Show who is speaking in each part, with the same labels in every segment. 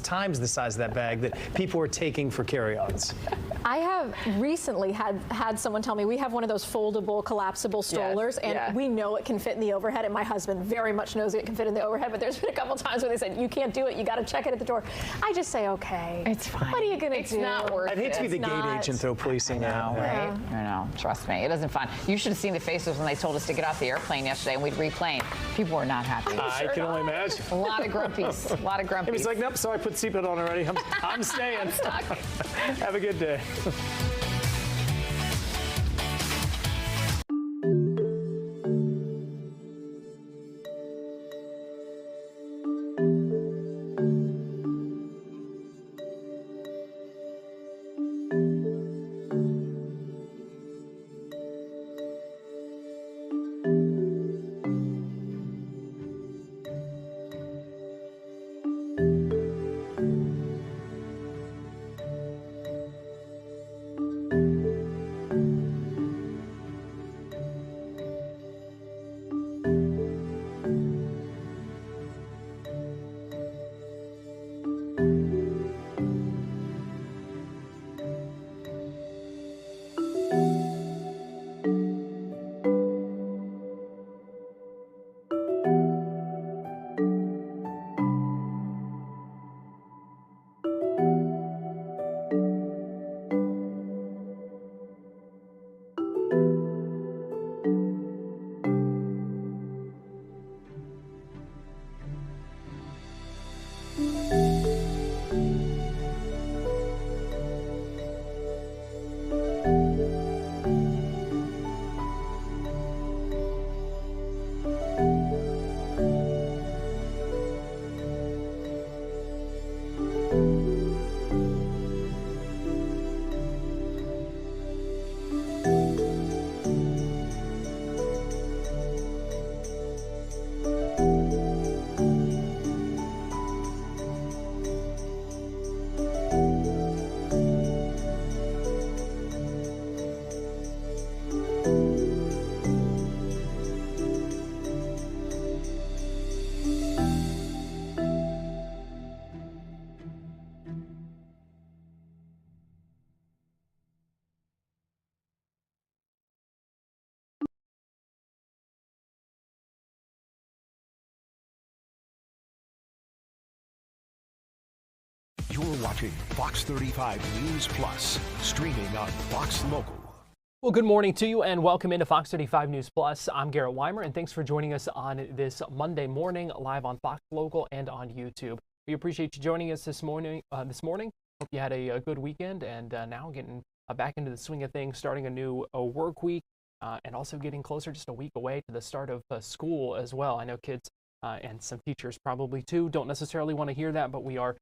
Speaker 1: times the size of that bag that people were taking for carry-ons.
Speaker 2: I have recently had someone tell me we have one of those foldable, collapsible strollers, and we know it can fit in the overhead, and my husband very much knows it can fit in the overhead, but there's been a couple times where they said, you can't do it, you got to check it at the door. I just say, okay.
Speaker 3: It's fine.
Speaker 2: What are you going to do?
Speaker 3: It's not worth it.
Speaker 1: I'd hate to be the gate agent, though, policing that.
Speaker 3: Right? I know. Trust me, it isn't fun. You should have seen the faces when they told us to get off the airplane yesterday and we'd replane. People were not happy.
Speaker 1: I can only imagine.
Speaker 3: A lot of grumpies. A lot of grumpies.
Speaker 1: He's like, nope, so I put seatbelt on already. I'm staying.
Speaker 3: I'm stuck.
Speaker 1: Have a good day.
Speaker 4: You're watching Fox 35 News Plus, streaming on Fox Local.
Speaker 5: Well, good morning to you and welcome into Fox 35 News Plus. I'm Garrett White, and thanks for joining us on this Monday morning live on Fox Local and on YouTube. We appreciate you joining us this morning. Hope you had a good weekend and now getting back into the swing of things, starting a new work week and also getting closer, just a week away to the start of school as well. I know kids and some teachers probably too don't necessarily want to hear that, but we are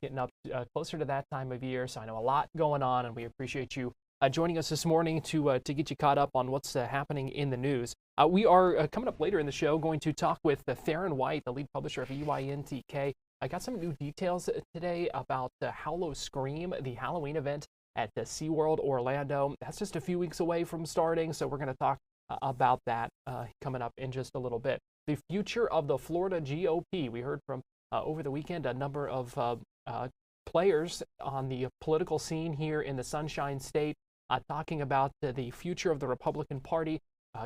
Speaker 5: getting up closer to that time of year, so I know a lot going on, and we appreciate you joining us this morning to get you caught up on what's happening in the news. We are coming up later in the show going to talk with Tharin White, the lead publisher of EYNTK. I got some new details today about Howl-O-Scream, the Halloween event at the SeaWorld Orlando. That's just a few weeks away from starting, so we're going to talk about that coming up in just a little bit. The future of the Florida GOP. We heard from over the weekend a number of players on the political scene here in the Sunshine State talking about the future of the Republican Party.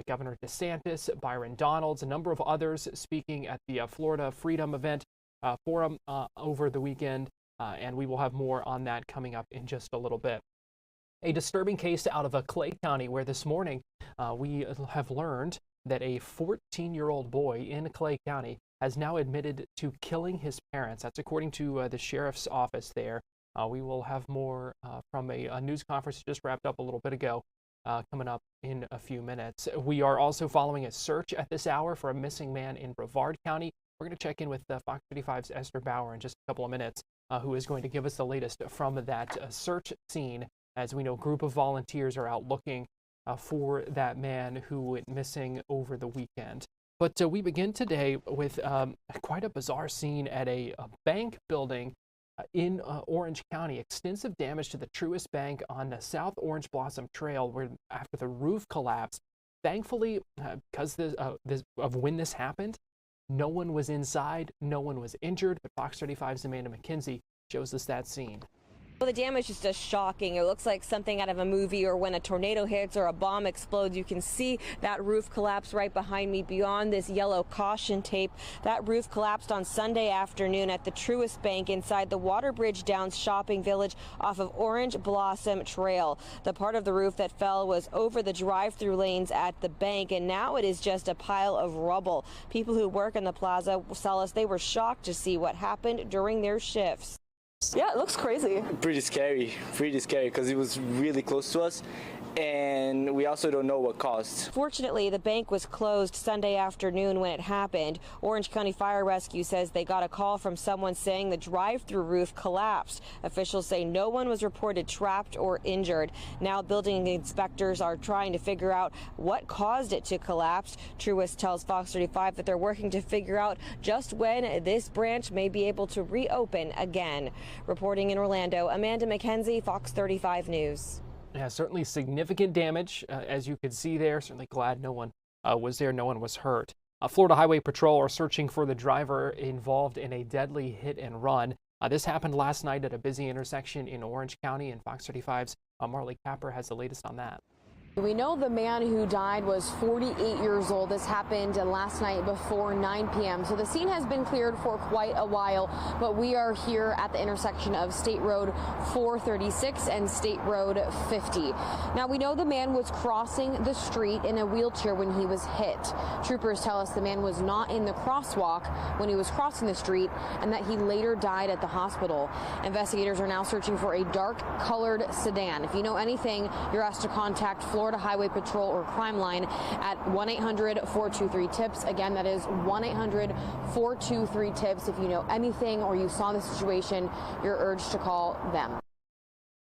Speaker 5: Governor DeSantis, Byron Donalds, a number of others speaking at the Florida Freedom event forum over the weekend, and we will have more on that coming up in just a little bit. A disturbing case out of Clay County where this morning we have learned that a 14-year-old boy in Clay County has now admitted to killing his parents. That's according to the sheriff's office there. We will have more from a news conference just wrapped up a little bit ago coming up in a few minutes. We are also following a search at this hour for a missing man in Brevard County. We're going to check in with Fox 35's Esther Bauer in just a couple of minutes, who is going to give us the latest from that search scene. As we know, a group of volunteers are out looking for that man who went missing over the weekend. But we begin today with quite a bizarre scene at a bank building in Orange County. Extensive damage to the Truist Bank on the South Orange Blossom Trail, where after the roof collapsed, thankfully, because of when this happened, no one was inside, no one was injured. But Fox 35's Amanda McKenzie shows us that scene.
Speaker 6: Well, the damage is just shocking. It looks like something out of a movie, or when a tornado hits or a bomb explodes. You can see that roof collapse right behind me beyond this yellow caution tape. That roof collapsed on Sunday afternoon at the Truist Bank inside the Waterbridge Downs shopping village off of Orange Blossom Trail. The part of the roof that fell was over the drive-through lanes at the bank, and now it is just a pile of rubble. People who work in the plaza tell us they were shocked to see what happened during their shifts.
Speaker 2: Yeah, it looks crazy.
Speaker 7: Pretty scary because it was really close to us, and we also don't know what caused.
Speaker 6: Fortunately, the bank was closed Sunday afternoon when it happened. Orange County Fire Rescue says they got a call from someone saying the drive-through roof collapsed. Officials say no one was reported trapped or injured. Now building inspectors are trying to figure out what caused it to collapse. Truist tells Fox 35 that they're working to figure out just when this branch may be able to reopen again. Reporting in Orlando, Amanda McKenzie, Fox 35 News.
Speaker 5: Yeah, certainly significant damage, as you could see there. Certainly glad no one was there, no one was hurt. Florida Highway Patrol are searching for the driver involved in a deadly hit and run. This happened last night at a busy intersection in Orange County, and Fox 35's Marley Capper has the latest on that.
Speaker 8: We know the man who died was 48 years old. This happened last night before 9 p.m. So the scene has been cleared for quite a while, but we are here at the intersection of State Road 436 and State Road 50. Now, we know the man was crossing the street in a wheelchair when he was hit. Troopers tell us the man was not in the crosswalk when he was crossing the street and that he later died at the hospital. Investigators are now searching for a dark-colored sedan. If you know anything, you're asked to contact Florida Highway Patrol or Crime Line at 1-800-423-TIPS. Again, that is 1-800-423-TIPS. If you know anything or you saw the situation, you're urged to call them.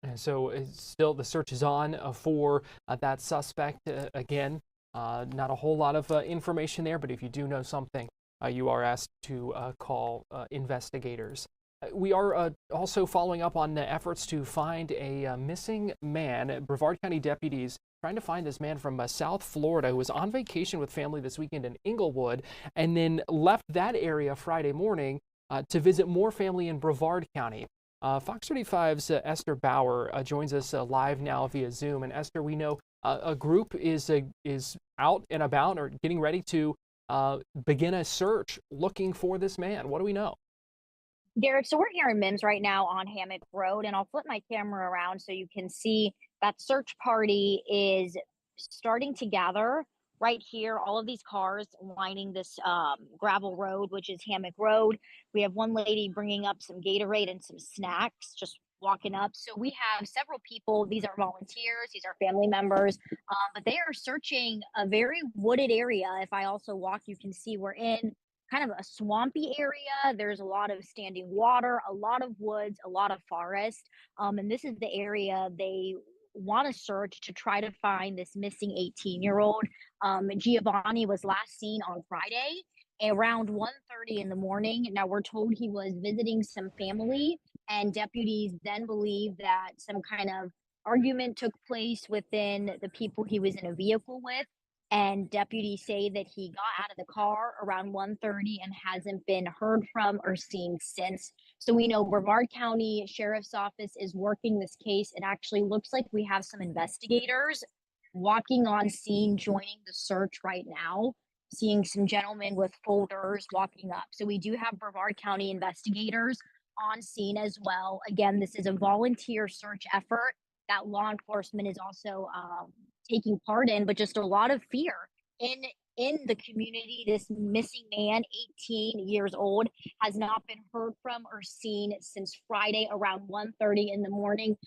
Speaker 5: And so still the search is on for that suspect. Again, not a whole lot of information there, but if you do know something, you are asked to call investigators. We are also following up on efforts to find a missing man. Brevard County deputies trying to find this man from South Florida who was on vacation with family this weekend in Inglewood and then left that area Friday morning to visit more family in Brevard County. Fox 35's Esther Bauer joins us live now via Zoom. And Esther, we know a group is out and about or getting ready to begin a search looking for this man. What do we know?
Speaker 9: Garrett, so we're here in Mims right now on Hammock Road, and I'll flip my camera around so you can see that search party is starting to gather right here. All of these cars lining this gravel road, which is Hammock Road. We have one lady bringing up some Gatorade and some snacks, just walking up. So we have several people. These are volunteers. These are family members, but they are searching a very wooded area. If I also walk, you can see we're in kind of a swampy area. There's a lot of standing water, a lot of woods, a lot of forest. And this is the area they want to search to try to find this missing 18-year-old. Giovanni was last seen on Friday around 1:30 in the morning. Now we're told he was visiting some family, and deputies then believe that some kind of argument took place within the people he was in a vehicle with. And deputies say that he got out of the car around 1:30 and hasn't been heard from or seen since. So we know Brevard County Sheriff's Office is working this case. It actually looks like we have some investigators walking on scene, joining the search right now, seeing some gentlemen with folders walking up. So we do have Brevard County investigators on scene as well. Again, this is a volunteer search effort that law enforcement is also taking part in, but just a lot of fear in the community. This missing man, 18 years old, has not been heard from or seen since Friday around 1:30 in the morning.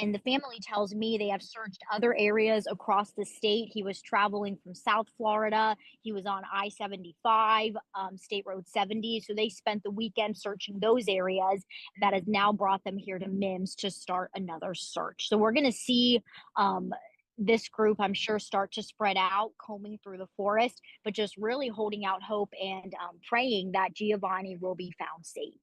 Speaker 9: And the family tells me they have searched other areas across the state. He was traveling from South Florida. He was on I-75, State Road 70. So they spent the weekend searching those areas. That has now brought them here to Mims to start another search. So we're going to see this group, I'm sure, start to spread out, combing through the forest, but just really holding out hope and praying that Giovanni will be found safe.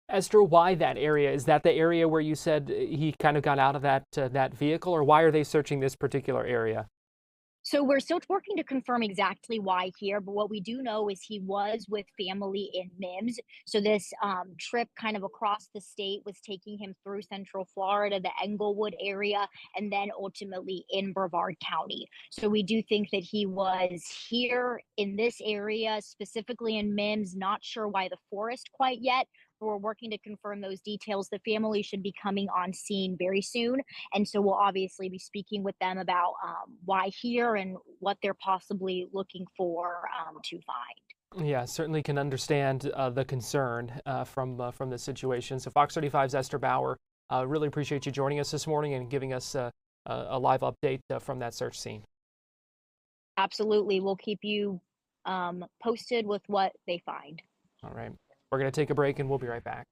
Speaker 5: Esther, why that area? Is that the area where you said he kind of got out of that vehicle, or why are they searching this particular area?
Speaker 9: So we're still working to confirm exactly why here, but what we do know is he was with family in Mims. So this trip kind of across the state was taking him through Central Florida, the Englewood area, and then ultimately in Brevard County. So we do think that he was here in this area, specifically in Mims. Not sure why the forest quite yet. We're working to confirm those details. The family should be coming on scene very soon. And so we'll obviously be speaking with them about why here and what they're possibly looking for to find.
Speaker 5: Yeah, certainly can understand the concern from the situation. So Fox 35's Esther Bauer, really appreciate you joining us this morning and giving us a live update from that search scene.
Speaker 9: Absolutely. We'll keep you posted with what they find.
Speaker 5: All right. We're going to take a break and we'll be right back.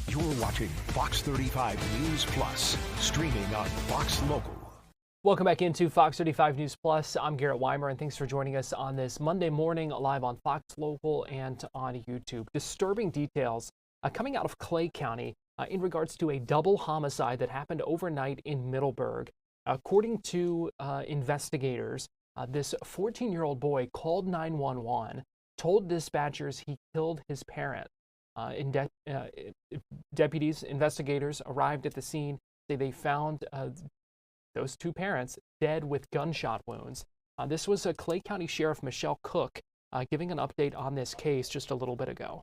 Speaker 4: You're watching Fox 35 News Plus, streaming on Fox Local.
Speaker 5: Welcome back into Fox 35 News Plus. I'm Garrett Weimer, and thanks for joining us on this Monday morning live on Fox Local and on YouTube. Disturbing details coming out of Clay County in regards to a double homicide that happened overnight in Middleburg. According to investigators, this 14-year-old boy called 911, told dispatchers he killed his parent. Deputies, investigators arrived at the scene. They found those two parents dead with gunshot wounds. This was Clay County Sheriff Michelle Cook giving an update on this case just a little bit ago.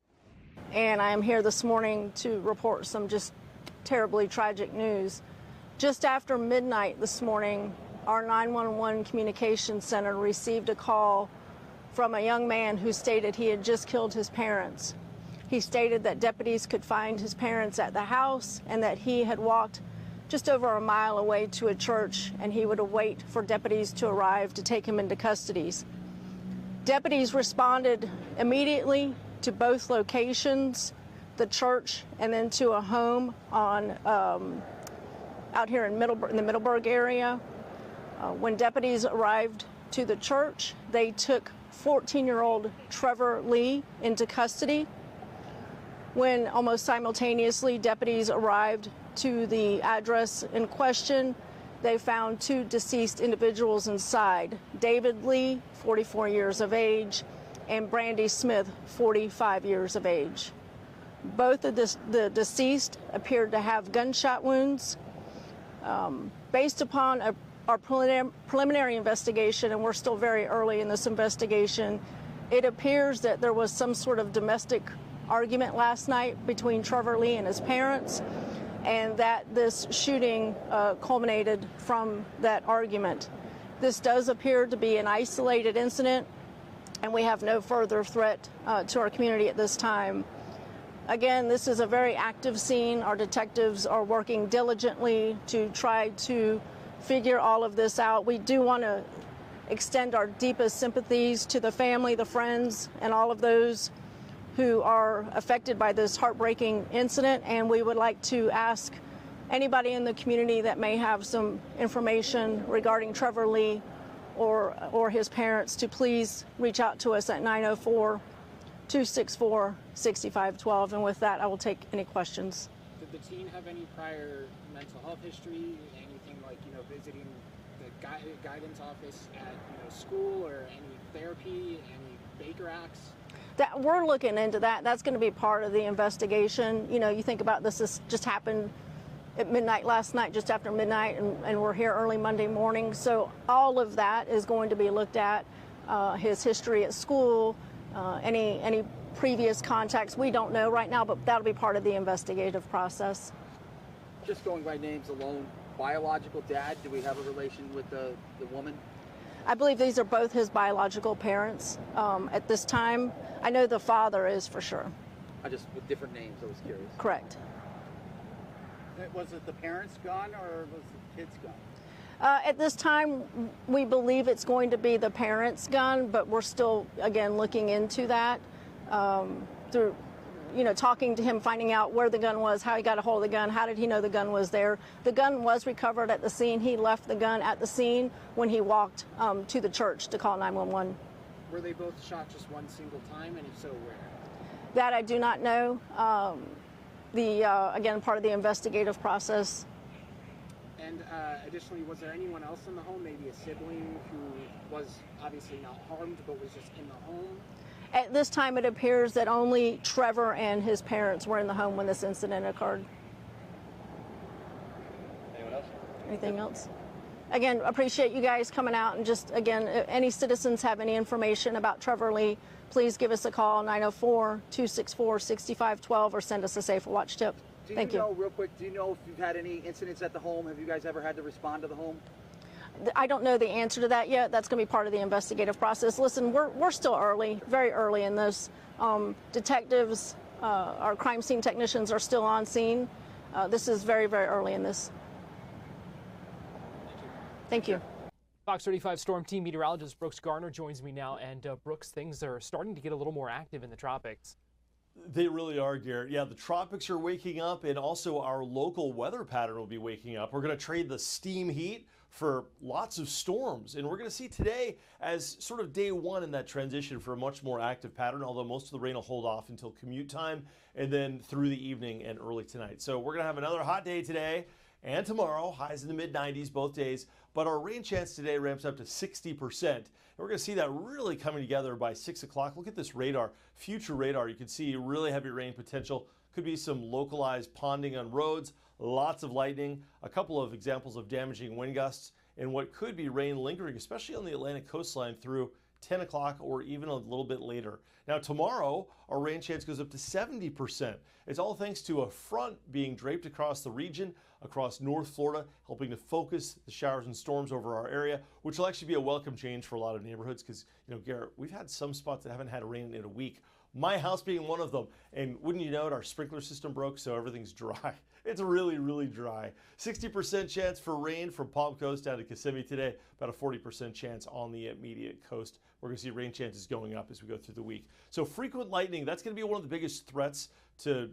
Speaker 10: And I am here this morning to report some just terribly tragic news. Just after midnight this morning, our 911 communications center received a call from a young man who stated he had just killed his parents. He stated that deputies could find his parents at the house and that he had walked just over a mile away to a church and he would await for deputies to arrive to take him into custody. Deputies responded immediately to both locations, the church and then to a home on out here in the Middleburg area. When deputies arrived to the church, they took 14-year-old Trevor Lee into custody. When almost simultaneously deputies arrived to the address in question, they found two deceased individuals inside, David Lee, 44 years of age, and Brandy Smith, 45 years of age. Both of the deceased appeared to have gunshot wounds. Based upon our preliminary investigation, and we're still very early in this investigation, It appears that there was some sort of domestic argument last night between Trevor Lee and his parents, and that this shooting culminated from that argument. This does appear to be an isolated incident, and we have no further threat to our community at this time. Again, this is a very active scene. Our detectives are working diligently to try to figure all of this out. We do want to extend our deepest sympathies to the family, the friends, and all of those who are affected by this heartbreaking incident, and we would like to ask anybody in the community that may have some information regarding Trevor Lee or his parents to please reach out to us at 904-264-6512. And with that, I will take any questions.
Speaker 11: Did the teen have any prior mental health history, anything like, visiting the guidance office at, school, or any therapy, any Baker Acts?
Speaker 10: That we're looking into that. That's going to be part of the investigation. You think about this just happened at midnight last night, just after midnight, and we're here early Monday morning. So all of that is going to be looked at. His history at school, any previous contacts, we don't know right now, but that'll be part of the investigative process.
Speaker 12: Just going by names alone, biological dad, do we have a relation with the woman?
Speaker 10: I believe these are both his biological parents at this time. I know the father is for sure.
Speaker 12: With different names, I was curious.
Speaker 10: Correct.
Speaker 11: Was it the parents' gun or was the kid's gun?
Speaker 10: At this time, we believe it's going to be the parents' gun, but we're still, again, looking into that through, talking to him, finding out where the gun was, how he got a hold of the gun, how did he know the gun was there. The gun was recovered at the scene. He left the gun at the scene when he walked to the church to call 911.
Speaker 11: Were they both shot just one single time, and if so, where?
Speaker 10: That I do not know. Again, part of the investigative process.
Speaker 11: And additionally, was there anyone else in the home, maybe a sibling who was obviously not harmed but was just in the home?
Speaker 10: At this time, it appears that only Trevor and his parents were in the home when this incident occurred.
Speaker 12: Anyone else?
Speaker 10: Anything else? Again, appreciate you guys coming out, and just, again, if any citizens have any information about Trevor Lee, please give us a call, 904-264-6512, or send us a Safe Watch tip. Thank you.
Speaker 12: Real quick, do you know if you've had any incidents at the home? Have you guys ever had to respond to the home?
Speaker 10: I don't know the answer to that yet. That's going to be part of the investigative process. Listen, we're still early, very early in this. Detectives, our crime scene technicians are still on scene. This is very, very early in this. Thank you.
Speaker 5: Fox 35 Storm Team meteorologist Brooks Garner joins me now. And Brooks, things are starting to get a little more active in the tropics.
Speaker 13: They really are, Garrett. Yeah, the tropics are waking up, and also our local weather pattern will be waking up. We're going to trade the steam heat for lots of storms, and we're going to see today as sort of day one in that transition for a much more active pattern, although most of the rain will hold off until commute time and then through the evening and early tonight. So we're going to have another hot day today and tomorrow, highs in the mid-90s both days, but our rain chance today ramps up to 60%. And we're going to see that really coming together by 6 o'clock. Look at this radar, future radar. You can see really heavy rain potential. Could be some localized ponding on roads, lots of lightning, a couple of examples of damaging wind gusts, and what could be rain lingering, especially on the Atlantic coastline through 10 o'clock or even a little bit later. Now tomorrow, our rain chance goes up to 70%. It's all thanks to a front being draped across the region, across North Florida, helping to focus the showers and storms over our area, which will actually be a welcome change for a lot of neighborhoods because, Garrett, we've had some spots that haven't had rain in a week. My house being one of them. And wouldn't you know it, our sprinkler system broke, so everything's dry. It's really, really dry. 60% chance for rain from Palm Coast down to Kissimmee today, about a 40% chance on the immediate coast. We're going to see rain chances going up as we go through the week. So frequent lightning, that's going to be one of the biggest threats to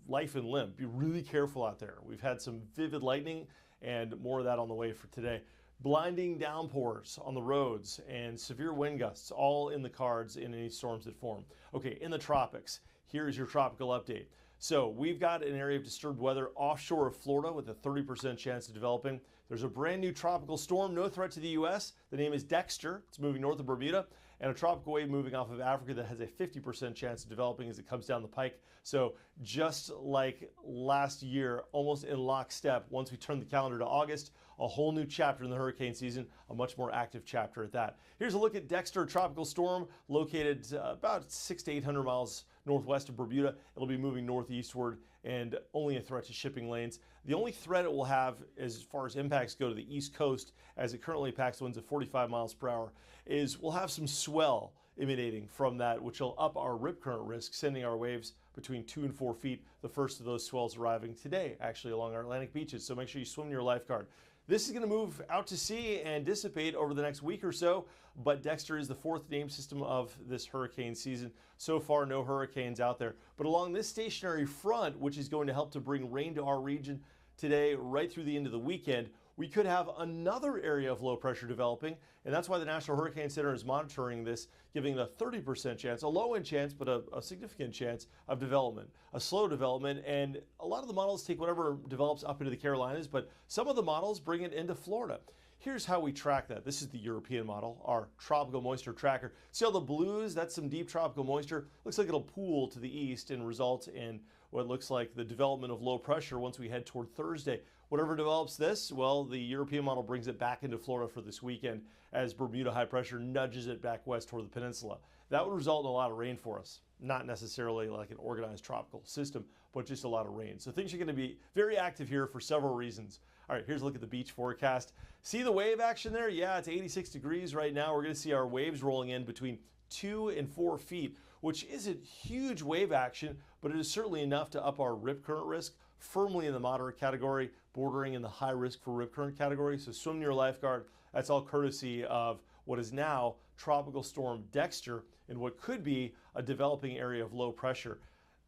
Speaker 13: life and limb. Be really careful out there. We've had some vivid lightning and more of that on the way for today. Blinding downpours on the roads and severe wind gusts, all in the cards in any storms that form. Okay, in the tropics, here's your tropical update. So we've got an area of disturbed weather offshore of Florida with a 30% chance of developing. There's a brand new tropical storm, no threat to the U.S. The name is Dexter. It's moving north of Bermuda, and a tropical wave moving off of Africa that has a 50% chance of developing as it comes down the pike. So just like last year, almost in lockstep, once we turn the calendar to August, a whole new chapter in the hurricane season, a much more active chapter at that. Here's a look at Dexter, tropical storm located about 600 to 800 miles northwest of Bermuda. It'll be moving northeastward and only a threat to shipping lanes. The only threat it will have as far as impacts go to the east coast, as it currently impacts winds of 45 miles per hour, is we'll have some swell emanating from that, which will up our rip current risk, sending our waves between 2 and 4 feet. The first of those swells arriving today, actually, along our Atlantic beaches. So make sure you swim your lifeguard. This is going to move out to sea and dissipate over the next week or so, but Dexter is the fourth named system of this hurricane season. So far, no hurricanes out there. But along this stationary front, which is going to help to bring rain to our region today, right through the end of the weekend, we could have another area of low pressure developing, and that's why the National Hurricane Center is monitoring this, giving it a 30% chance, a low-end chance, but a significant chance of development, a slow development. And a lot of the models take whatever develops up into the Carolinas, but some of the models bring it into Florida. Here's how we track that. This is the European model, our tropical moisture tracker. See all the blues? That's some deep tropical moisture. Looks like it'll pool to the east and result in what looks like the development of low pressure once we head toward Thursday. Whatever develops this, well, the European model brings it back into Florida for this weekend as Bermuda high pressure nudges it back west toward the peninsula. That would result in a lot of rain for us. Not necessarily like an organized tropical system, but just a lot of rain. So things are going to be very active here for several reasons. All right, here's a look at the beach forecast. See the wave action there? Yeah, it's 86 degrees right now. We're going to see our waves rolling in between 2 and 4 feet, which isn't huge wave action, but it is certainly enough to up our rip current risk, firmly in the moderate category, bordering in the high risk for rip current category. So swim your lifeguard. That's all courtesy of what is now Tropical Storm Dexter in what could be a developing area of low pressure.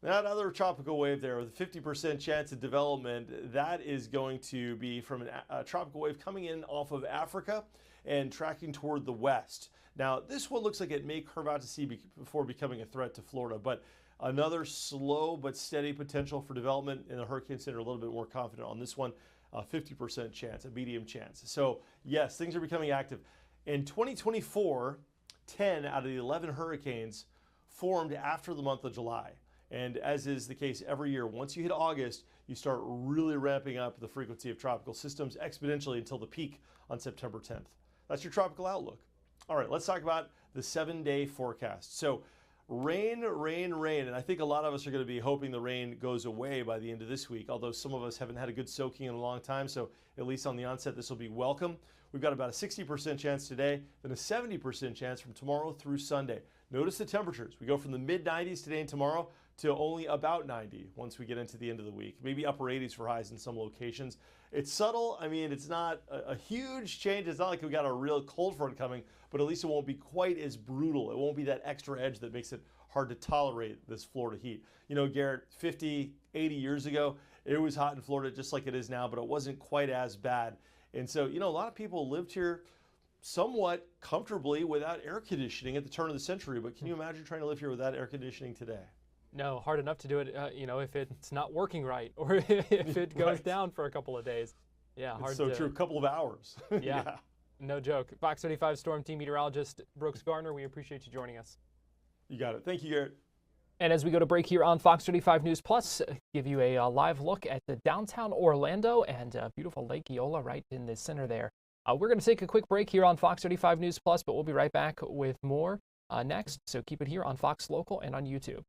Speaker 13: That other tropical wave there with a 50% chance of development, that is going to be from a tropical wave coming in off of Africa and tracking toward the west. Now, this one looks like it may curve out to sea before becoming a threat to Florida, but another slow but steady potential for development in the Hurricane Center. A little bit more confident on this one, a 50% chance, a medium chance. So yes, things are becoming active. In 2024, 10 out of the 11 hurricanes formed after the month of July. And as is the case every year, once you hit August, you start really ramping up the frequency of tropical systems exponentially until the peak on September 10th. That's your tropical outlook. All right, let's talk about the 7-day forecast. So rain, rain, rain. And I think a lot of us are going to be hoping the rain goes away by the end of this week, although some of us haven't had a good soaking in a long time. So at least on the onset, this will be welcome. We've got about a 60% chance today, then a 70% chance from tomorrow through Sunday. Notice the temperatures. We go from the mid-90s today and tomorrow to only about 90 once we get into the end of the week. Maybe upper 80s for highs in some locations. It's subtle. I mean, it's not a huge change. It's not like we got a real cold front coming, but at least it won't be quite as brutal. It won't be that extra edge that makes it hard to tolerate this Florida heat. You know, Garrett, 50, 80 years ago, it was hot in Florida just like it is now, but it wasn't quite as bad. And so, you know, a lot of people lived here somewhat comfortably without air conditioning at the turn of the century. But can you imagine trying to live here without air conditioning today?
Speaker 5: No, hard enough to do it, you know, if it's not working right or if it goes down for a couple of days. Yeah, hard
Speaker 13: it's so
Speaker 5: to...
Speaker 13: true, a couple of hours.
Speaker 5: Yeah, no joke. Fox 35 Storm Team Meteorologist Brooks Garner, we appreciate you joining us.
Speaker 13: You got it. Thank you, Garrett.
Speaker 5: And as we go to break here on Fox 35 News Plus, give you a live look at the downtown Orlando and beautiful Lake Eola right in the center there. We're going to take a quick break here on Fox 35 News Plus, but we'll be right back with more next. So keep it here on Fox Local and on YouTube.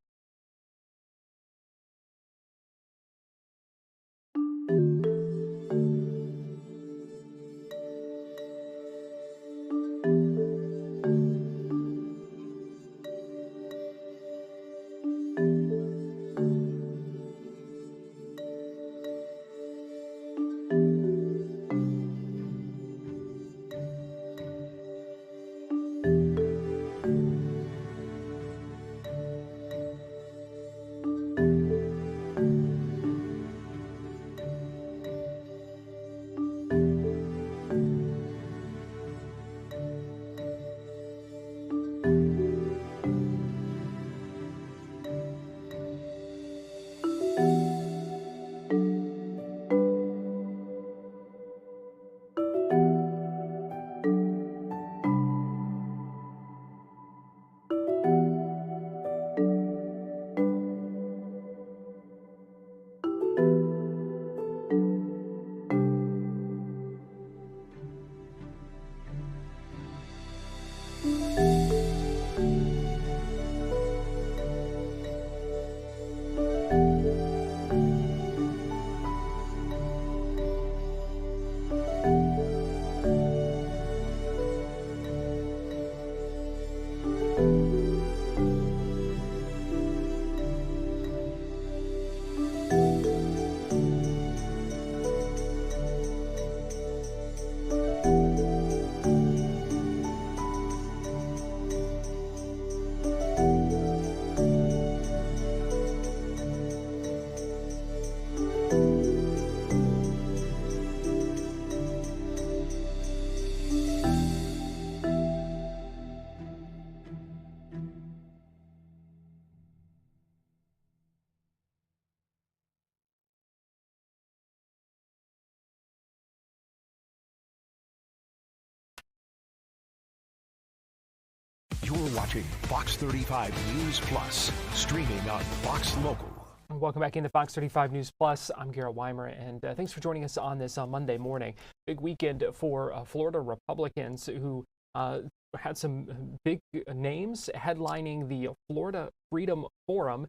Speaker 4: watching Fox 35 News Plus, streaming on Fox Local.
Speaker 5: Welcome back into Fox 35 News Plus. I'm Garrett Weimer, and thanks for joining us on this Monday morning. Big weekend for Florida Republicans who had some big names headlining the Florida Freedom Forum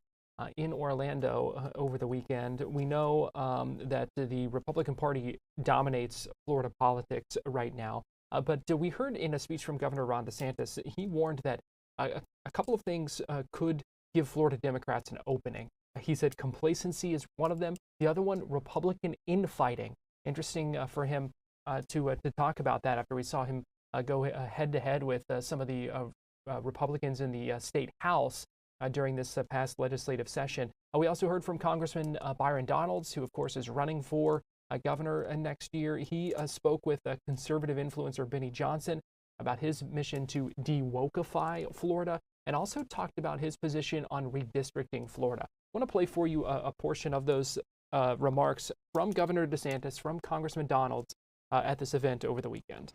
Speaker 5: in Orlando over the weekend. We know that the Republican Party dominates Florida politics right now, but we heard in a speech from Governor Ron DeSantis, he warned that a couple of things could give Florida Democrats an opening. He said complacency is one of them. The other one, Republican infighting. Interesting for him to talk about that after we saw him go head-to-head with some of the Republicans in the state House during this past legislative session. We also heard from Congressman Byron Donalds, who, of course, is running for governor next year. He spoke with conservative influencer Benny Johnson about his mission to de-wokeify Florida, and also talked about his position on redistricting Florida. I want to play for you a portion of those remarks from Governor DeSantis, from Congressman Donalds at this event over the weekend.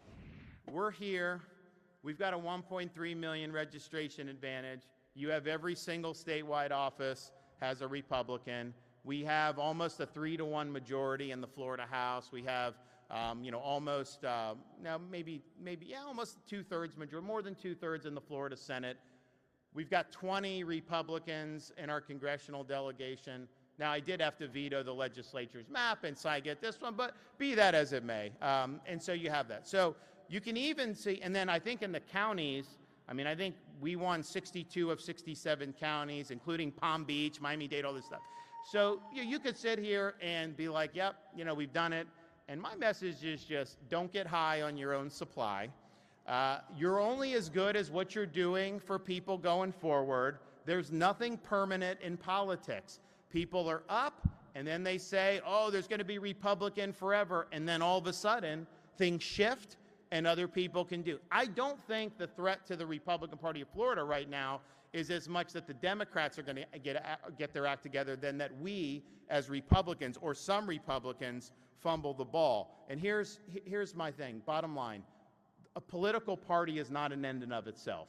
Speaker 14: We're here. We've got a 1.3 million registration advantage. You have every single statewide office has a Republican. We have almost a 3-to-1 majority in the Florida House. We have, almost almost 2/3 majority, more than 2/3 in the Florida Senate. We've got 20 Republicans in our congressional delegation. Now, I did have to veto the legislature's map, and so I get this one, but be that as it may. And so you have that. So you can even see, and then I think in the counties, I think we won 62 of 67 counties, including Palm Beach, Miami-Dade, all this stuff. So you could sit here and be like, yep, we've done it. And my message is just don't get high on your own supply. You're only as good as what you're doing for people going forward. There's nothing permanent in politics. People are up, and then they say, oh, there's going to be Republican forever, and then all of a sudden, things shift, and other people can do. I don't think the threat to the Republican Party of Florida right now is as much that the Democrats are going to get their act together than that we, as Republicans, or some Republicans, fumble the ball. And here's my thing, bottom line. A political party is not an end in of itself.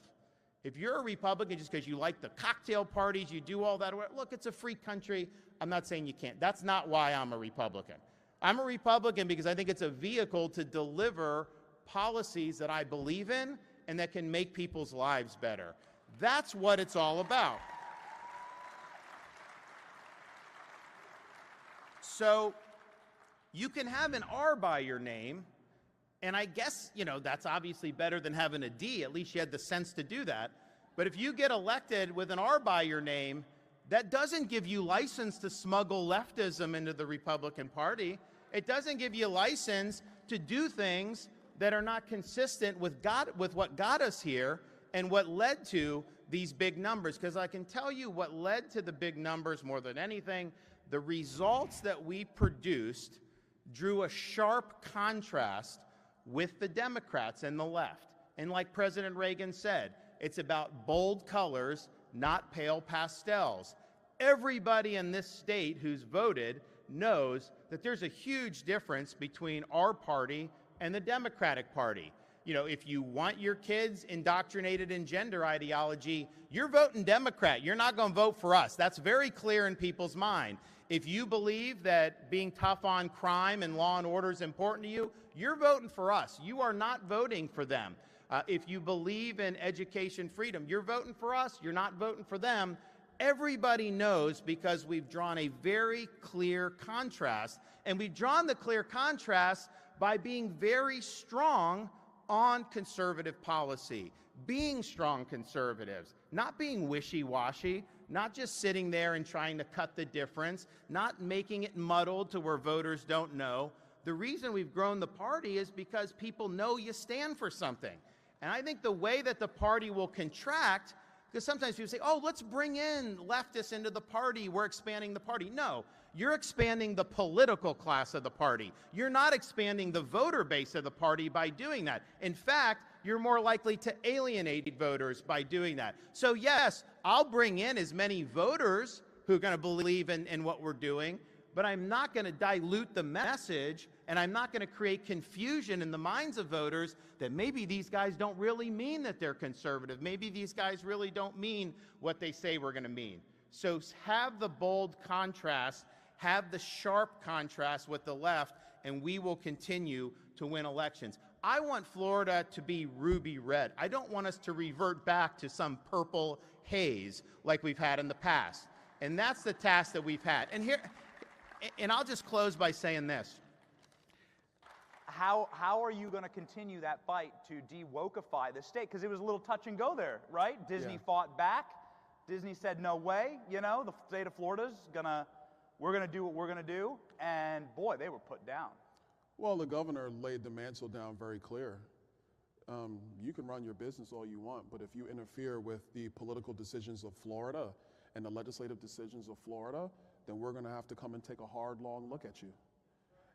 Speaker 14: If you're a Republican just because you like the cocktail parties, you do all that, look, it's a free country. I'm not saying you can't. That's not why I'm a Republican. I'm a Republican because I think it's a vehicle to deliver policies that I believe in and that can make people's lives better. That's what it's all about. So you can have an R by your name, and I guess, that's obviously better than having a D. At least you had the sense to do that. But if you get elected with an R by your name, that doesn't give you license to smuggle leftism into the Republican Party. It doesn't give you license to do things that are not consistent with what got us here and what led to these big numbers. Because I can tell you what led to the big numbers more than anything, the results that we produced drew a sharp contrast with the Democrats and the left. And like President Reagan said, it's about bold colors, not pale pastels. Everybody in this state who's voted knows that there's a huge difference between our party and the Democratic Party. If you want your kids indoctrinated in gender ideology, you're voting Democrat. You're not going to vote for us. That's very clear in people's mind. If you believe that being tough on crime and law and order is important to you, you're voting for us. You are not voting for them. If you believe in education freedom, you're voting for us. You're not voting for them. Everybody knows because we've drawn a very clear contrast. And we've drawn the clear contrast by being very strong on conservative policy, being strong conservatives, not being wishy-washy, not just sitting there and trying to cut the difference, not making it muddled to where voters don't know. The reason we've grown the party is because people know you stand for something. And I think the way that the party will contract, because sometimes people say, oh, let's bring in leftists into the party, we're expanding the party. No, you're expanding the political class of the party. You're not expanding the voter base of the party by doing that. In fact, you're more likely to alienate voters by doing that. So yes, I'll bring in as many voters who are going to believe in what we're doing, but I'm not going to dilute the message, and I'm not going to create confusion in the minds of voters that maybe these guys don't really mean that they're conservative. Maybe these guys really don't mean what they say we're going to mean. So have the bold contrast, have the sharp contrast with the left, and we will continue to win elections. I want Florida to be ruby red. I don't want us to revert back to some purple haze like we've had in the past. And that's the task that we've had. And I'll just close by saying this.
Speaker 15: How are you going to continue that fight to de-wokeify the state? Because it was a little touch and go there, right? Disney fought back. Disney said, no way, you know, the state of Florida's we're going to do what we're going to do. And boy, they were put down.
Speaker 16: Well, the governor laid the mantle down very clear. You can run your business all you want, but if you interfere with the political decisions of Florida and the legislative decisions of Florida, then we're going to have to come and take a hard, long look at you.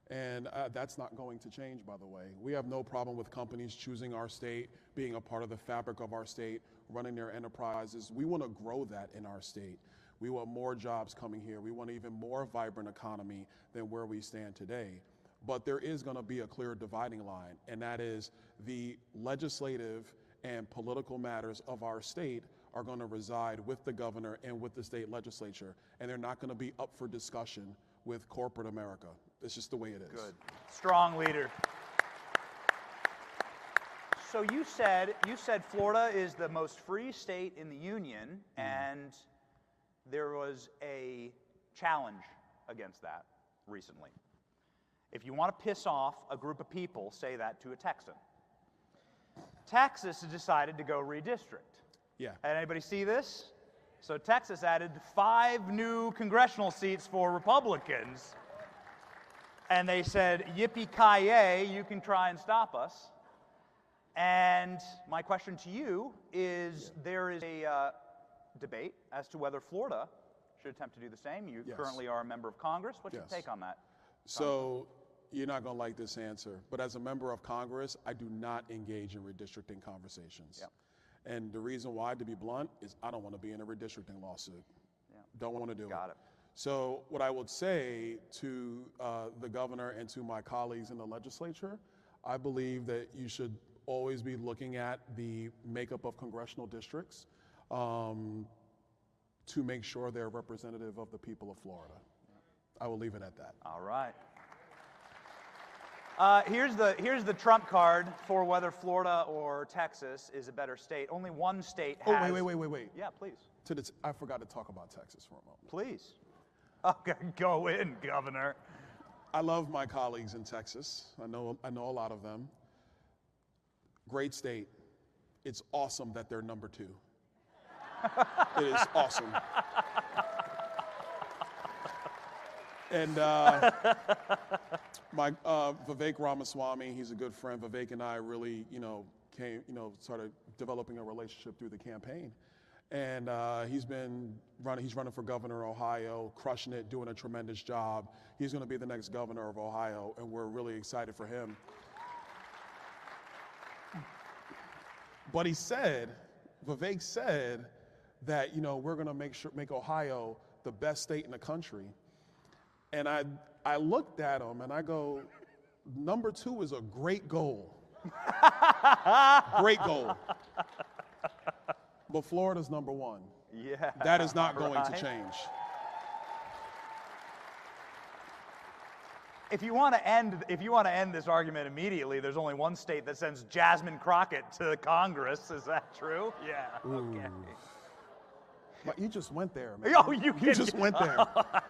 Speaker 16: And that's not going to change, by the way. We have no problem with companies choosing our state, being a part of the fabric of our state, running their enterprises. We want to grow that in our state. We want more jobs coming here. We want an even more vibrant economy than where we stand today. But there is going to be a clear dividing line, and that is the legislative and political matters of our state are going to reside with the governor and with the state legislature, and they're not going to be up for discussion with corporate America. It's just the way it is.
Speaker 15: Good. Strong leader. So you said Florida is the most free state in the union, and there was a challenge against that recently. If you want to piss off a group of people, say that to a Texan. Texas has decided to go redistrict.
Speaker 16: Yeah.
Speaker 15: Did anybody see this? So Texas added 5 new congressional seats for Republicans. And they said, yippee-ki-yay, you can try and stop us. And my question to you is, there is a debate as to whether Florida should attempt to do the same. You currently are a member of Congress. What's your take on that?
Speaker 16: So you're not going to like this answer, but as a member of Congress, I do not engage in redistricting conversations.
Speaker 15: Yep.
Speaker 16: And the reason why, to be blunt, is I don't want to be in a redistricting lawsuit.
Speaker 15: Yeah.
Speaker 16: Don't want to do it.
Speaker 15: Got it.
Speaker 16: So what I would say to the governor and to my colleagues in the legislature, I believe that you should always be looking at the makeup of congressional districts to make sure they're representative of the people of Florida. I will leave it at that.
Speaker 15: All right. Here's the trump card for whether Florida or Texas is a better state. Only one state has...
Speaker 16: Oh, wait.
Speaker 15: Yeah, please.
Speaker 16: I forgot to talk about Texas for a moment.
Speaker 15: Please. Okay, go in, Governor.
Speaker 16: I love my colleagues in Texas. I know a lot of them. Great state. It's awesome that they're number 2. It is awesome. And my Vivek Ramaswamy, he's a good friend. Vivek and I really, started developing a relationship through the campaign. And he's running for governor of Ohio, crushing it, doing a tremendous job. He's going to be the next governor of Ohio, and we're really excited for him. But Vivek said that, we're going to make Ohio the best state in the country. And I looked at him and I go, number 2 is a great goal. Great goal. But Florida's number 1.
Speaker 15: Yeah.
Speaker 16: That is not going to change.
Speaker 15: If you want to end this argument immediately, there's only one state that sends Jasmine Crockett to Congress. Is that true? Yeah. Okay.
Speaker 16: But you just went there, man.
Speaker 15: Oh,
Speaker 16: you just went there.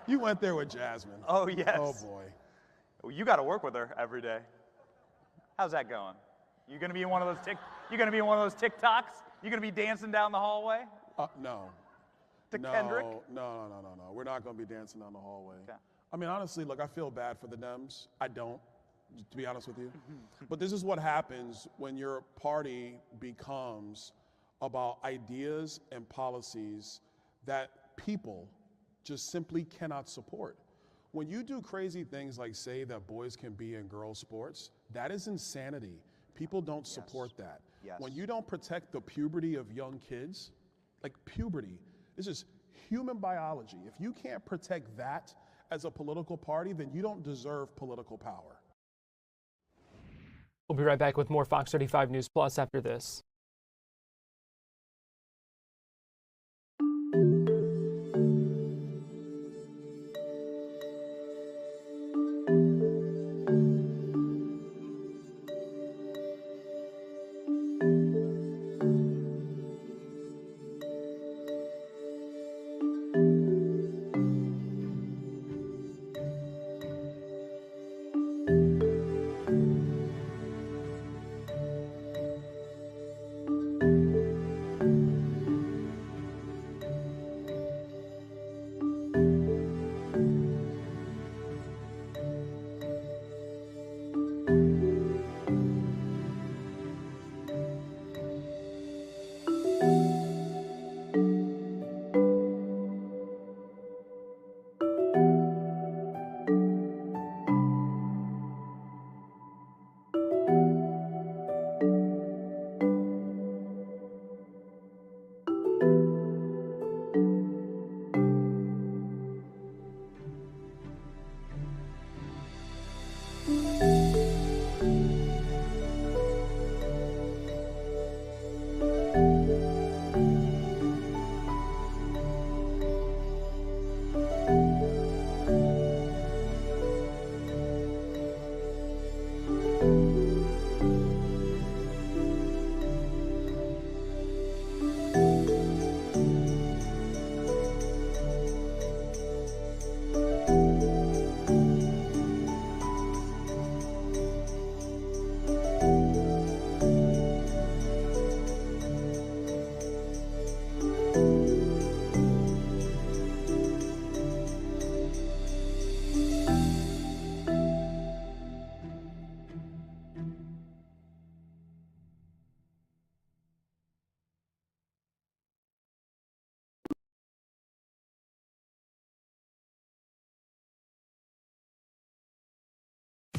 Speaker 16: You went there with Jasmine.
Speaker 15: Oh, yes.
Speaker 16: Oh, boy.
Speaker 15: Well, you got to work with her every day. How's that going? You gonna be in one of those TikToks? You gonna be dancing down the hallway?
Speaker 16: No.
Speaker 15: To Kendrick?
Speaker 16: No. We're not gonna be dancing down the hallway. Okay. I mean, honestly, look, I feel bad for the Dems. I don't, to be honest with you. But this is what happens when your party becomes about ideas and policies that people just simply cannot support. When you do crazy things like say that boys can be in girls' sports, that is insanity. People don't support that.
Speaker 15: Yes.
Speaker 16: When you don't protect the puberty of young kids, like puberty, this is human biology. If you can't protect that as a political party, then you don't deserve political power.
Speaker 5: We'll be right back with more Fox 35 News Plus after this.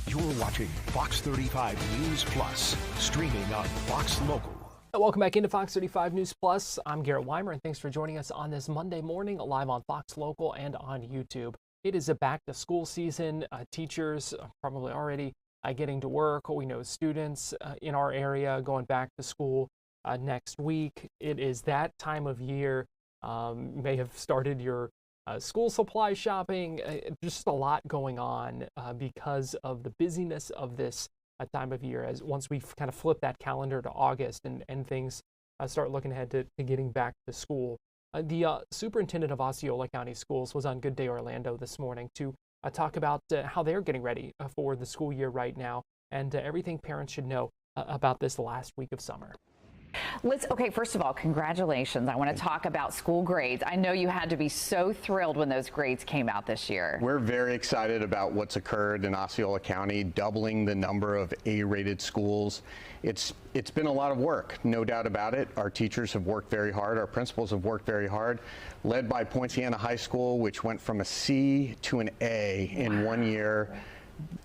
Speaker 4: You're watching Fox 35 News Plus, streaming on Fox Local.
Speaker 5: Welcome back into Fox 35 News Plus. I'm Garrett Weimer, and thanks for joining us on this Monday morning, live on Fox Local and on YouTube. It is a back-to-school season. Teachers are probably already getting to work. We know students in our area going back to school next week. It is that time of year. You may have started your school supply shopping. Just a lot going on because of the busyness of this time of year, as once we kind of flip that calendar to August and things start looking ahead to getting back to school. The superintendent of Osceola County Schools was on Good Day Orlando this morning to talk about how they're getting ready for the school year right now and everything parents should know about this last week of summer.
Speaker 3: Okay, first of all, congratulations. I want to talk about school grades. I know you had to be so thrilled when those grades came out this year.
Speaker 17: We're very excited about what's occurred in Osceola County, doubling the number of A-rated schools. It's been a lot of work, no doubt about it. Our teachers have worked very hard. Our principals have worked very hard, led by Poinciana High School, which went from a C to an A in 1 year.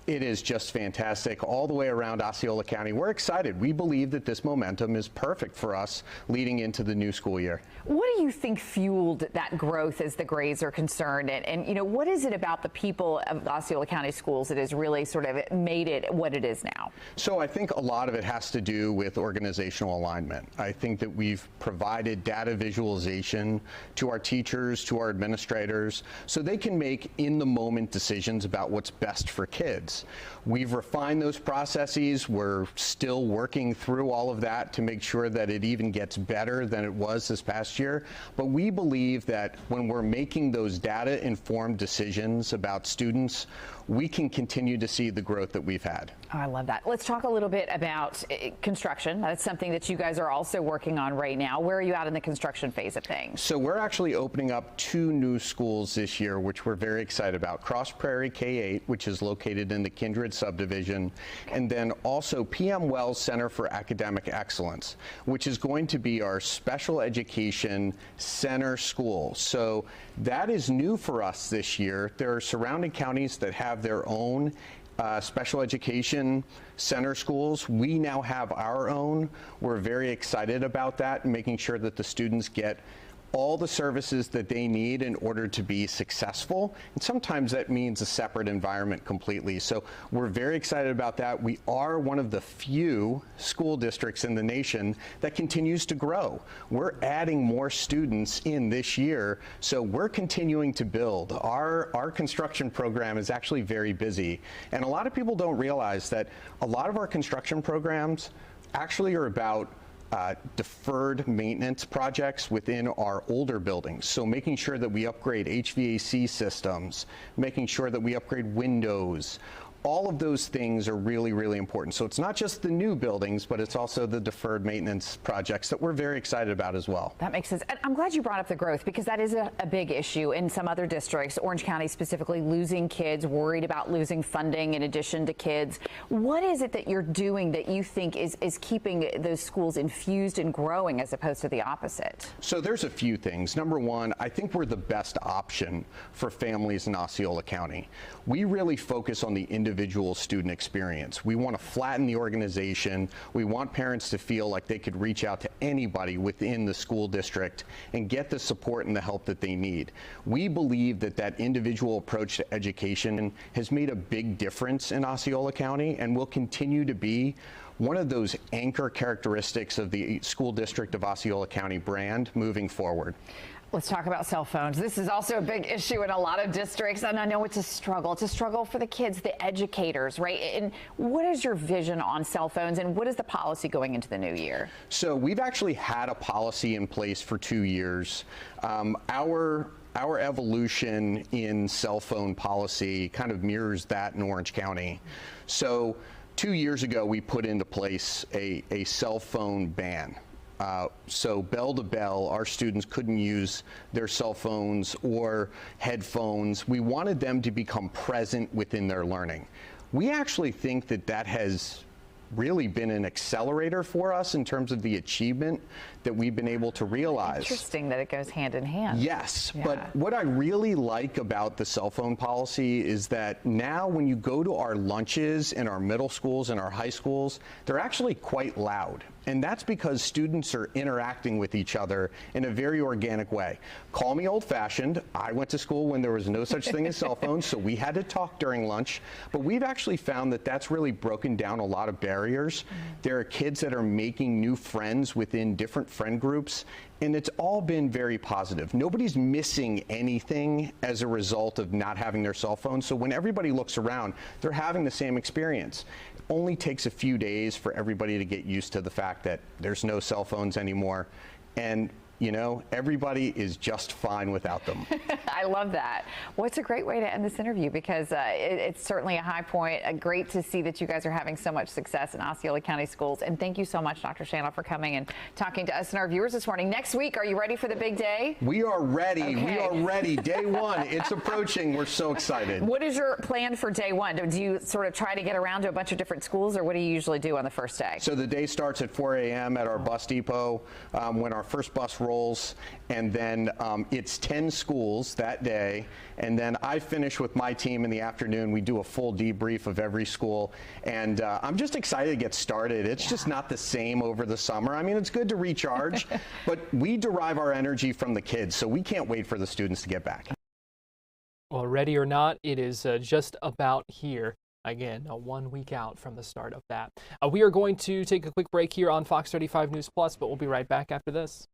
Speaker 17: It is just fantastic all the way around Osceola County. We're excited. We believe that this momentum is perfect for us leading into the new school year.
Speaker 3: What do you think fueled that growth as the grades are concerned? And you know, what is it about the people of Osceola County Schools that has really sort of made it what it is now?
Speaker 17: So I think a lot of it has to do with organizational alignment. I think that we've provided data visualization to our teachers, to our administrators, so they can make in-the-moment decisions about what's best for kids. We've refined those processes. We're still working through all of that to make sure that it even gets better than it was this past year. But we believe that when we're making those data-informed decisions about students, we can continue to see the growth that we've had.
Speaker 3: Oh, I love that. Let's talk a little bit about construction. That's something that you guys are also working on right now. Where are you at in the construction phase of things?
Speaker 17: So we're actually opening up 2 new schools this year, which we're very excited about. Cross Prairie K-8, which is located in the Kindred subdivision, and then also PM Wells Center for Academic Excellence, which is going to be our special education center school. So that is new for us this year. There are surrounding counties that have their own special education center schools. We now have our own. We're very excited about that and making sure that the students get all the services that they need in order to be successful. And sometimes that means a separate environment completely. So we're very excited about that. We are one of the few school districts in the nation that continues to grow. We're adding more students in this year, so we're continuing to build. Our construction program is actually very busy. And a lot of people don't realize that a lot of our construction programs actually are about deferred maintenance projects within our older buildings. So making sure that we upgrade HVAC systems, making sure that we upgrade windows, all of those things are really, really important. So it's not just the new buildings, but it's also the deferred maintenance projects that we're very excited about as well.
Speaker 3: That makes sense. And I'm glad you brought up the growth, because that is a big issue in some other districts, Orange County specifically, losing kids, worried about losing funding in addition to kids. What is it that you're doing that you think is keeping those schools infused and growing as opposed to the opposite?
Speaker 17: So there's a few things. Number one, I think we're the best option for families in Osceola County. We really focus on the individual student experience. We want to flatten the organization. We want parents to feel like they could reach out to anybody within the school district and get the support and the help that they need. We believe that that individual approach to education has made a big difference in Osceola County and will continue to be one of those anchor characteristics of the school district of Osceola County brand moving forward.
Speaker 3: Let's talk about cell phones. This is also a big issue in a lot of districts, and I know it's a struggle. It's a struggle for the kids, the educators, right? And what is your vision on cell phones, and what is the policy going into the new year?
Speaker 17: So we've actually had a policy in place for 2 years. Our evolution in cell phone policy kind of mirrors that in Orange County. So 2 years ago, we put into place a cell phone ban. So bell to bell, our students couldn't use their cell phones or headphones. We wanted them to become present within their learning. We actually think that that has really been an accelerator for us in terms of the achievement that we've been able to realize.
Speaker 3: Interesting that it goes hand in hand.
Speaker 17: Yes,
Speaker 3: Yeah.
Speaker 17: but what I really like about the cell phone policy is that now when you go to our lunches in our middle schools and our high schools, they're actually quite loud. And that's because students are interacting with each other in a very organic way. Call me old-fashioned. I went to school when there was no such thing as cell phones, so we had to talk during lunch. But we've actually found that that's really broken down a lot of barriers. There are kids that are making new friends within different friend groups, and it's all been very positive. Nobody's missing anything as a result of not having their cell phone. So when everybody looks around, they're having the same experience. It only takes a few days for everybody to get used to the fact that there's no cell phones anymore. And you know, everybody is just fine without them.
Speaker 3: I love that. Well, it's a great way to end this interview, because it's certainly a high point. Great to see that you guys are having so much success in Osceola County schools. And thank you so much, Dr. Shannon, for coming and talking to us and our viewers this morning. Next week, are you ready for the big day?
Speaker 17: We are ready.
Speaker 3: Okay.
Speaker 17: We are ready. Day one. It's approaching. We're so excited.
Speaker 3: What is your plan for day one? Do you sort of try to get around to a bunch of different schools, or what do you usually do on the first day?
Speaker 17: So the day starts at 4 a.m. at our bus depot when our first bus rolls, and then it's 10 schools that day, and then I finish with my team in the afternoon. We do a full debrief of every school, and I'm just excited to get started. It's just not the same over the summer. I mean, it's good to recharge, but we derive our energy from the kids, so we can't wait for the students to get back.
Speaker 5: Well, ready or not, it is just about here. Again, 1 week out from the start of that. We are going to take a quick break here on Fox 35 News Plus, but we'll be right back after this.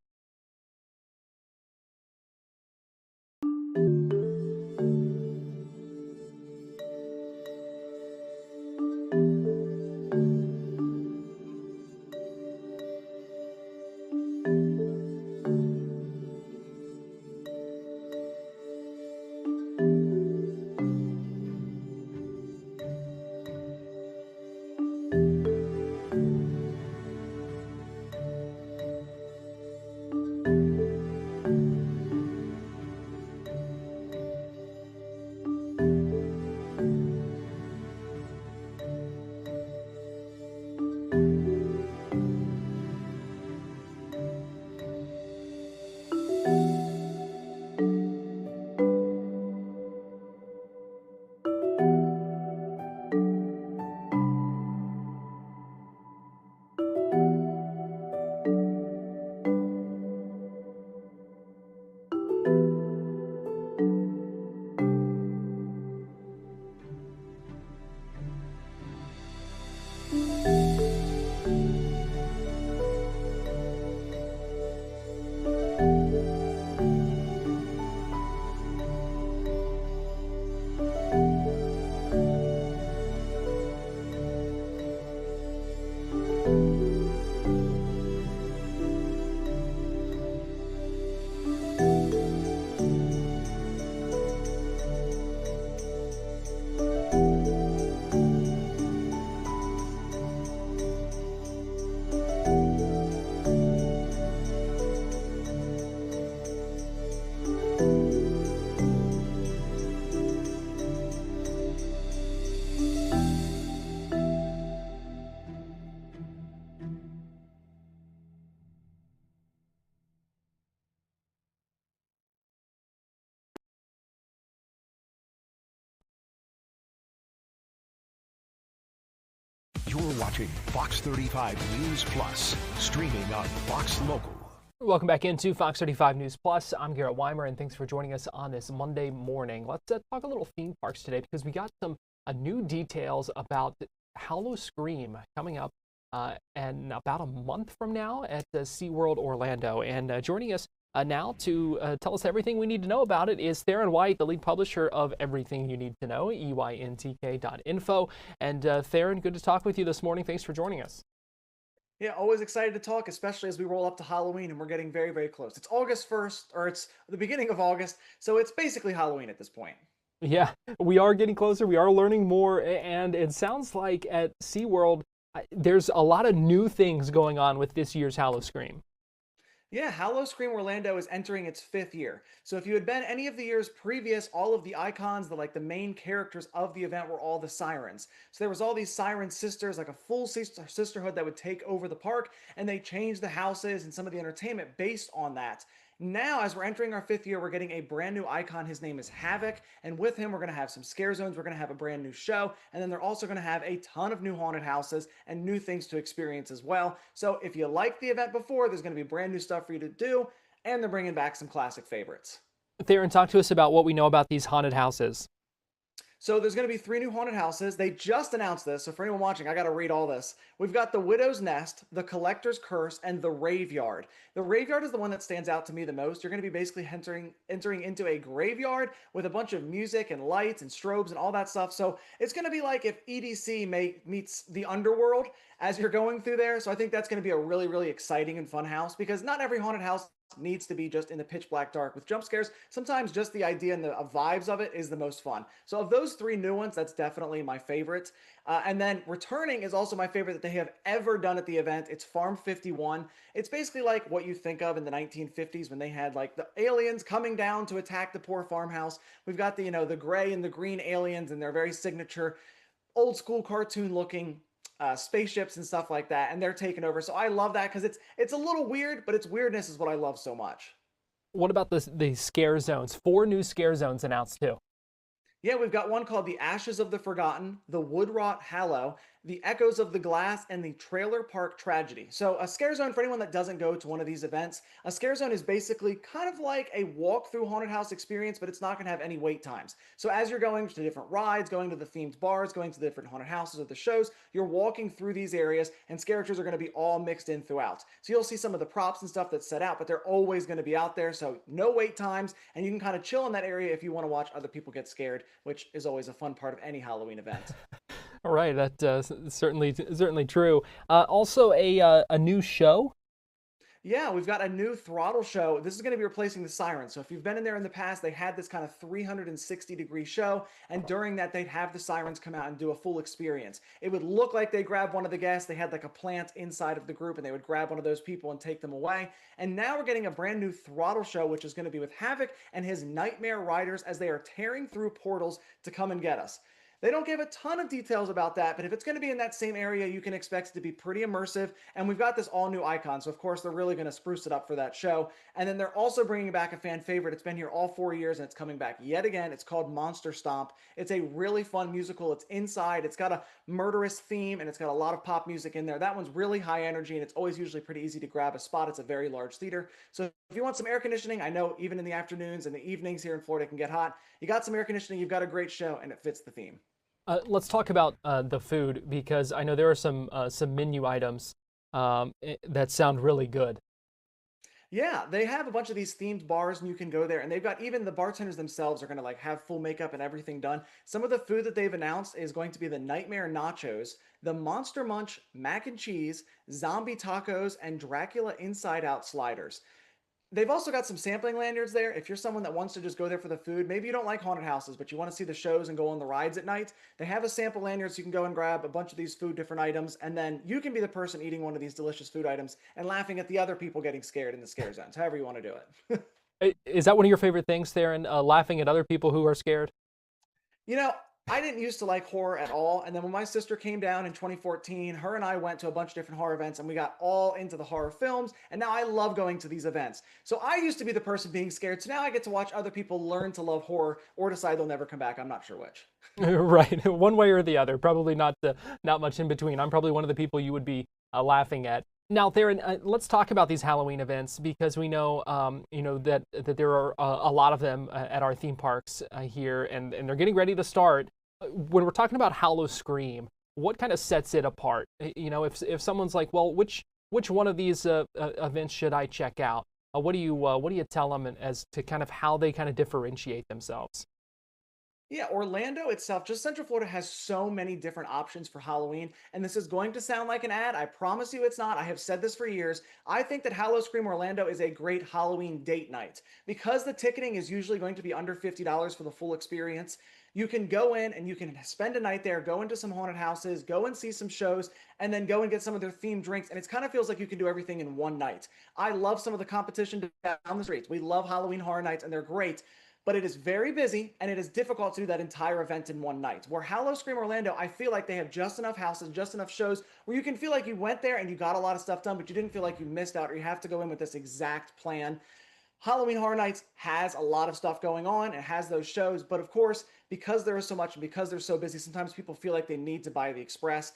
Speaker 4: watching Fox 35 News Plus, streaming on Fox Local.
Speaker 5: Welcome back into Fox 35 News Plus. I'm Garrett White, and thanks for joining us on this Monday morning. Let's talk a little theme parks today because we got some new details about Howl-O-Scream coming up and about a month from now at SeaWorld Orlando. And joining us now to tell us everything we need to know about it is Tharin White, the lead publisher of Everything You Need to Know, EYNTK.info. And Tharin, good to talk with you this morning. Thanks for joining us.
Speaker 18: Yeah, always excited to talk, especially as we roll up to Halloween, and we're getting very, very close. It's August 1st, or it's the beginning of August, so it's basically Halloween at this point.
Speaker 5: Yeah, we are getting closer. We are learning more, and it sounds like at SeaWorld, there's a lot of new things going on with this year's Howl-O-Scream.
Speaker 18: Yeah, Howl-O-Scream Orlando is entering its 5th year. So if you had been any of the years previous, all of the icons, the main characters of the event were all the sirens. So there was all these siren sisters, like a full sisterhood that would take over the park, and they changed the houses and some of the entertainment based on that. Now, as we're entering our 5th year, we're getting a brand new icon. His name is Havoc, and with him, we're going to have some scare zones. We're going to have a brand new show, and then they're also going to have a ton of new haunted houses and new things to experience as well. So if you liked the event before, there's going to be brand new stuff for you to do, and they're bringing back some classic favorites.
Speaker 5: Tharin, talk to us about what we know about these haunted houses.
Speaker 18: So there's going to be 3 new haunted houses. They just announced this, so for anyone watching, I got to read all this. We've got the Widow's Nest, the Collector's Curse, and the Raveyard. The Raveyard is the one that stands out to me the most. You're going to be basically entering into a graveyard with a bunch of music and lights and strobes and all that stuff. So it's going to be like if EDC meets the underworld as you're going through there. So I think that's going to be a really, really exciting and fun house, because not every haunted house needs to be just in the pitch black dark with jump scares. Sometimes just the idea and the vibes of it is the most fun. So of those 3 new ones, that's definitely my favorite. And then returning is also my favorite that they have ever done at the event. It's Farm 51. It's basically like what you think of in the 1950s when they had like the aliens coming down to attack the poor farmhouse. We've got the, the gray and the green aliens, and they're very signature old school cartoon looking spaceships and stuff like that, and they're taking over. So I love that because it's a little weird, but its weirdness is what I love so much.
Speaker 5: What about the scare zones? 4 new scare zones announced too.
Speaker 18: Yeah, we've got one called the Ashes of the Forgotten, the Woodrot Hallow, the Echoes of the Glass, and the Trailer Park Tragedy. So a scare zone, for anyone that doesn't go to one of these events, a scare zone is basically kind of like a walk-through haunted house experience, but it's not going to have any wait times. So as you're going to different rides, going to the themed bars, going to the different haunted houses or the shows, you're walking through these areas, and characters are going to be all mixed in throughout. So you'll see some of the props and stuff that's set out, but they're always going to be out there, so no wait times, and you can kind of chill in that area if you want to watch other people get scared, which is always a fun part of any Halloween event.
Speaker 5: All right, that's certainly true. Also, a new show.
Speaker 18: Yeah, we've got a new throttle show. This is going to be replacing the sirens. So if you've been in there in the past, they had this kind of 360-degree show, and during that, they'd have the sirens come out and do a full experience. It would look like they grabbed one of the guests. They had like a plant inside of the group, and they would grab one of those people and take them away. And now we're getting a brand new throttle show, which is going to be with Havoc and his Nightmare Riders as they are tearing through portals to come and get us. They don't give a ton of details about that, but if it's going to be in that same area, you can expect it to be pretty immersive. And we've got this all new icon, so of course they're really going to spruce it up for that show. And then they're also bringing back a fan favorite. It's been here all 4 years, and it's coming back yet again. It's called Monster Stomp. It's a really fun musical. It's inside. It's got a murderous theme, and it's got a lot of pop music in there. That one's really high energy, and it's always usually pretty easy to grab a spot. It's a very large theater. So if you want some air conditioning, I know even in the afternoons and the evenings here in Florida it can get hot. You got some air conditioning, you've got a great show, and it fits the theme.
Speaker 5: Let's talk about the food, because I know there are some menu items that sound really good.
Speaker 18: Yeah, they have a bunch of these themed bars, and you can go there, and they've got, even the bartenders themselves are going to like have full makeup and everything done. Some of the food that they've announced is going to be the Nightmare Nachos, the Monster Munch Mac and Cheese, Zombie Tacos, and Dracula Inside Out Sliders. They've also got some sampling lanyards there. If you're someone that wants to just go there for the food, maybe you don't like haunted houses, but you want to see the shows and go on the rides at night, they have a sample lanyard so you can go and grab a bunch of these different items, and then you can be the person eating one of these delicious food items and laughing at the other people getting scared in the scare zones, however you want to do it.
Speaker 5: Is that one of your favorite things, Tharin, laughing at other people who are scared?
Speaker 18: You know, I didn't used to like horror at all. And then when my sister came down in 2014, her and I went to a bunch of different horror events and we got all into the horror films. And now I love going to these events. So I used to be the person being scared. So now I get to watch other people learn to love horror or decide they'll never come back. I'm not sure which.
Speaker 5: Right, one way or the other. Probably not much in between. I'm probably one of the people you would be laughing at. Now, Tharin, let's talk about these Halloween events because we know, that there are a lot of them at our theme parks here, and they're getting ready to start. When we're talking about Howl-O-Scream, what kind of sets it apart? If someone's like, well, which one of these events should I check out? What do you tell them as to kind of how they kind of differentiate themselves?
Speaker 18: Yeah, Orlando itself, just Central Florida has so many different options for Halloween. And this is going to sound like an ad. I promise you it's not. I have said this for years. I think that Howl-O-Scream Orlando is a great Halloween date night. Because the ticketing is usually going to be under $50 for the full experience, you can go in and you can spend a night there, go into some haunted houses, go and see some shows, and then go and get some of their themed drinks. And it kind of feels like you can do everything in one night. I love some of the competition down the streets. We love Halloween Horror Nights, and they're great. But it is very busy, and it is difficult to do that entire event in one night. Where Howl-O-Scream Orlando, I feel like they have just enough houses, just enough shows, where you can feel like you went there and you got a lot of stuff done, but you didn't feel like you missed out, or you have to go in with this exact plan. Halloween Horror Nights has a lot of stuff going on. It has those shows, but of course, because there is so much and because they're so busy, sometimes people feel like they need to buy the express.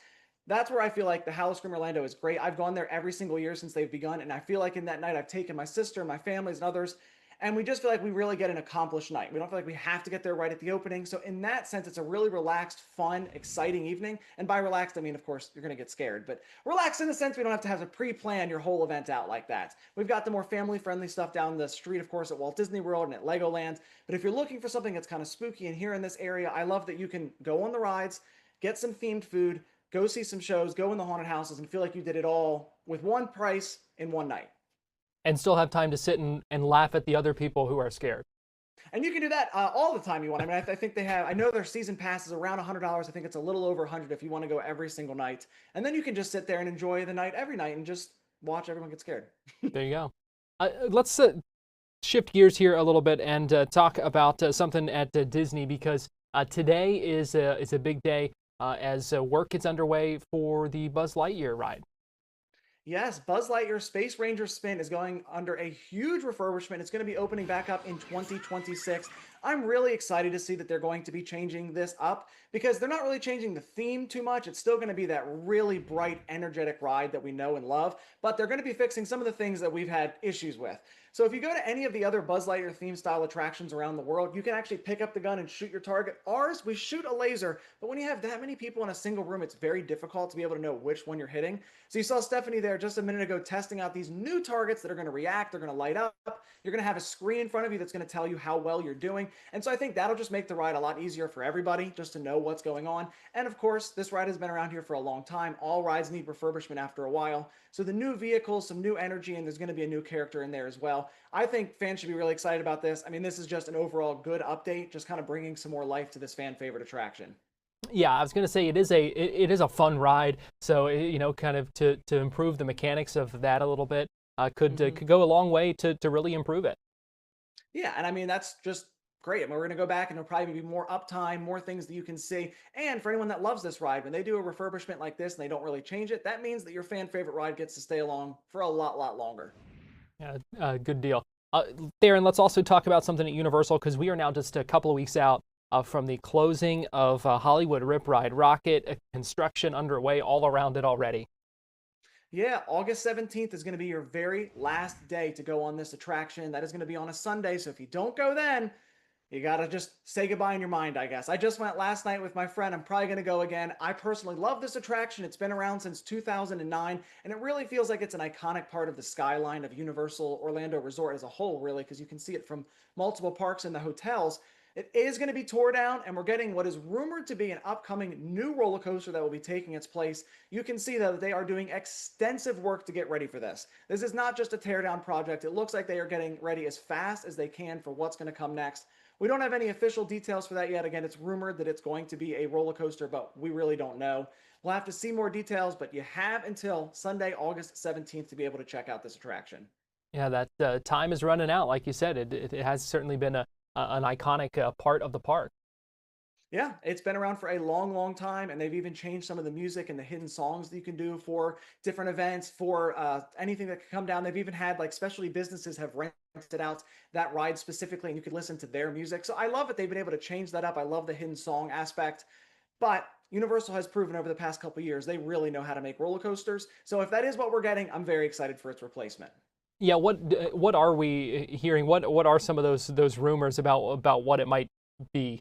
Speaker 18: That's where I feel like the Howl-O-Scream Orlando is great. I've gone there every single year since they've begun, and I feel like in that night I've taken my sister, my families, and others, and we just feel like we really get an accomplished night. We don't feel like we have to get there right at the opening. So in that sense, it's a really relaxed, fun, exciting evening. And by relaxed, I mean, of course, you're going to get scared. But relaxed in the sense we don't have to pre-plan your whole event out like that. We've got the more family-friendly stuff down the street, of course, at Walt Disney World and at Legoland. But if you're looking for something that's kind of spooky and here in this area, I love that you can go on the rides, get some themed food, go see some shows, go in the haunted houses, and feel like you did it all with one price in one night.
Speaker 5: And still have time to sit and laugh at the other people who are scared.
Speaker 18: And you can do that all the time you want. I mean, I think they have, I know their season pass is around $100. I think it's a little over $100 if you want to go every single night. And then you can just sit there and enjoy the night every night and just watch everyone get scared.
Speaker 5: There you go. Let's shift gears here a little bit and talk about something at Disney because today is a big day as work gets underway for the Buzz Lightyear ride.
Speaker 18: Yes, Buzz Lightyear Space Ranger Spin is going under a huge refurbishment. It's going to be opening back up in 2026. I'm really excited to see that they're going to be changing this up because they're not really changing the theme too much. It's still going to be that really bright, energetic ride that we know and love, but they're going to be fixing some of the things that we've had issues with. So if you go to any of the other Buzz Lightyear theme style attractions around the world, you can actually pick up the gun and shoot your target. Ours, we shoot a laser, but when you have that many people in a single room, it's very difficult to be able to know which one you're hitting. So you saw Stephanie there just a minute ago testing out these new targets that are going to react, they're going to light up. You're going to have a screen in front of you that's going to tell you how well you're doing. And so I think that'll just make the ride a lot easier for everybody just to know what's going on. And of course, this ride has been around here for a long time. All rides need refurbishment after a while. So the new vehicles, some new energy, and there's going to be a new character in there as well. I think fans should be really excited about this. I mean, this is just an overall good update, just kind of bringing some more life to this fan favorite attraction.
Speaker 5: Yeah, I was going to say it is a fun ride. So kind of to improve the mechanics of that a little bit could go a long way to really improve it.
Speaker 18: Yeah, and I mean that's just great. I mean, we're going to go back and there'll probably be more uptime, more things that you can see. And for anyone that loves this ride, when they do a refurbishment like this and they don't really change it, that means that your fan favorite ride gets to stay along for a lot longer.
Speaker 5: Yeah, good deal. Tharin, let's also talk about something at Universal because we are now just a couple of weeks out from the closing of Hollywood Rip Ride Rockit. Construction underway all around it already.
Speaker 18: Yeah, August 17th is going to be your very last day to go on this attraction. That is going to be on a Sunday, so if you don't go then, you got to just say goodbye in your mind, I guess. I just went last night with my friend. I'm probably going to go again. I personally love this attraction. It's been around since 2009, and it really feels like it's an iconic part of the skyline of Universal Orlando Resort as a whole, really, because you can see it from multiple parks and the hotels. It is going to be tore down, and we're getting what is rumored to be an upcoming new roller coaster that will be taking its place. You can see that they are doing extensive work to get ready for this. This is not just a teardown project. It looks like they are getting ready as fast as they can for what's going to come next. We don't have any official details for that yet. Again, it's rumored that it's going to be a roller coaster, but we really don't know. We'll have to see more details, but you have until Sunday, August 17th to be able to check out this attraction.
Speaker 5: Yeah, that time is running out. Like you said, it has certainly been an iconic part of the park.
Speaker 18: Yeah, it's been around for a long, long time, and they've even changed some of the music and the hidden songs that you can do for different events, for anything that could come down. They've even had like specialty businesses have rented out that ride specifically, and you could listen to their music. So I love that they've been able to change that up. I love the hidden song aspect, but Universal has proven over the past couple of years they really know how to make roller coasters. So if that is what we're getting, I'm very excited for its replacement.
Speaker 5: Yeah, what are we hearing? What are some of those rumors about what it might be?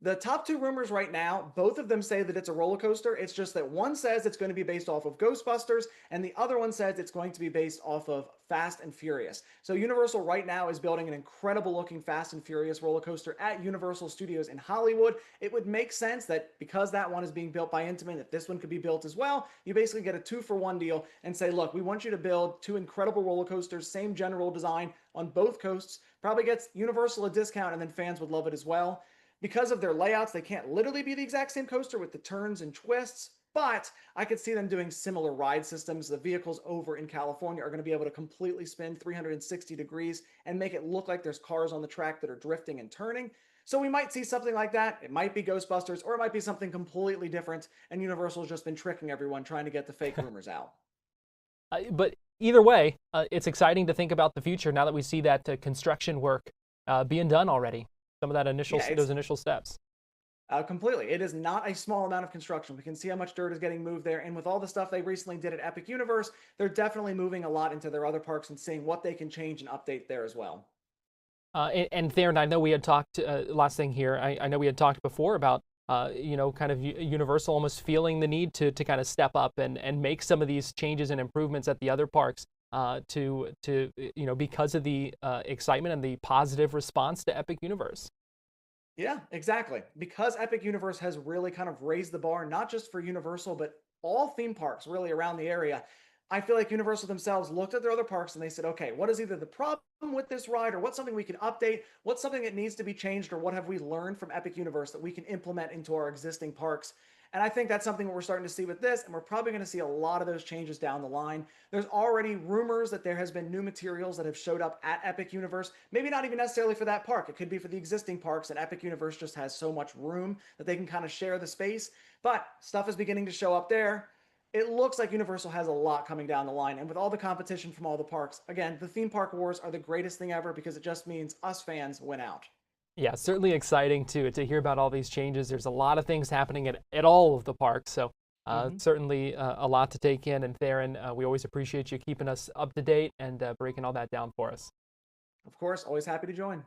Speaker 18: The top two rumors right now, both of them say that it's a roller coaster. It's just that one says it's going to be based off of Ghostbusters, and the other one says it's going to be based off of Fast and Furious. So Universal right now is building an incredible looking Fast and Furious roller coaster at Universal Studios in Hollywood. It would make sense that because that one is being built by Intamin, that this one could be built as well. You basically get a 2-for-1 deal and say, look, we want you to build two incredible roller coasters, same general design on both coasts. Probably gets Universal a discount, and then fans would love it as well. Because of their layouts, they can't literally be the exact same coaster with the turns and twists, but I could see them doing similar ride systems. The vehicles over in California are going to be able to completely spin 360 degrees and make it look like there's cars on the track that are drifting and turning. So we might see something like that. It might be Ghostbusters, or it might be something completely different, and Universal's just been tricking everyone, trying to get the fake rumors out.
Speaker 5: But either way, it's exciting to think about the future now that we see that construction work being done already. Some of that those initial steps.
Speaker 18: Completely. It is not a small amount of construction. We can see how much dirt is getting moved there. And with all the stuff they recently did at Epic Universe, they're definitely moving a lot into their other parks and seeing what they can change and update there as well.
Speaker 5: And Tharin, I know we had talked, last thing here, I know we had talked before about, kind of Universal almost feeling the need to kind of step up and make some of these changes and improvements at the other parks because of the excitement and the positive response to Epic Universe.
Speaker 18: Yeah, exactly. Because Epic Universe has really kind of raised the bar, not just for Universal, but all theme parks really around the area. I feel like Universal themselves looked at their other parks and they said, okay, what is either the problem with this ride, or what's something we can update, what's something that needs to be changed, or what have we learned from Epic Universe that we can implement into our existing parks? And I think that's something we're starting to see with this, and we're probably going to see a lot of those changes down the line. There's already rumors that there has been new materials that have showed up at Epic Universe, maybe not even necessarily for that park. It could be for the existing parks, and Epic Universe just has so much room that they can kind of share the space. But stuff is beginning to show up there. It looks like Universal has a lot coming down the line, and with all the competition from all the parks, again, the theme park wars are the greatest thing ever because it just means us fans win out.
Speaker 5: Yeah, certainly exciting to hear about all these changes. There's a lot of things happening at all of the parks, so certainly a lot to take in. And Tharin, we always appreciate you keeping us up to date and breaking all that down for us.
Speaker 18: Of course, always happy to join.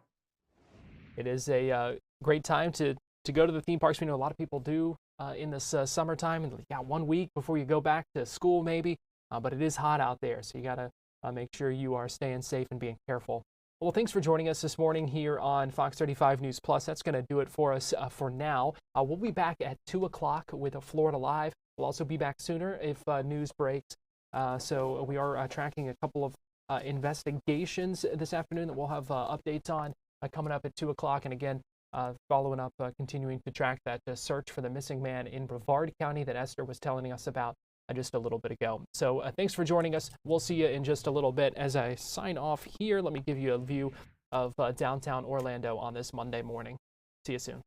Speaker 5: It is a great time to go to the theme parks. We know a lot of people do in this summertime, and you got 1 week before you go back to school maybe, but it is hot out there, so you got to make sure you are staying safe and being careful. Well, thanks for joining us this morning here on Fox 35 News Plus. That's going to do it for us for now. We'll be back at 2 o'clock with a Florida Live. We'll also be back sooner if news breaks. So we are tracking a couple of investigations this afternoon that we'll have updates on coming up at 2 o'clock. And again, following up, continuing to track that search for the missing man in Brevard County that Esther was telling us about just a little bit ago. So thanks for joining us. We'll see you in just a little bit. As I sign off here, let me give you a view of downtown Orlando on this Monday morning. See you soon.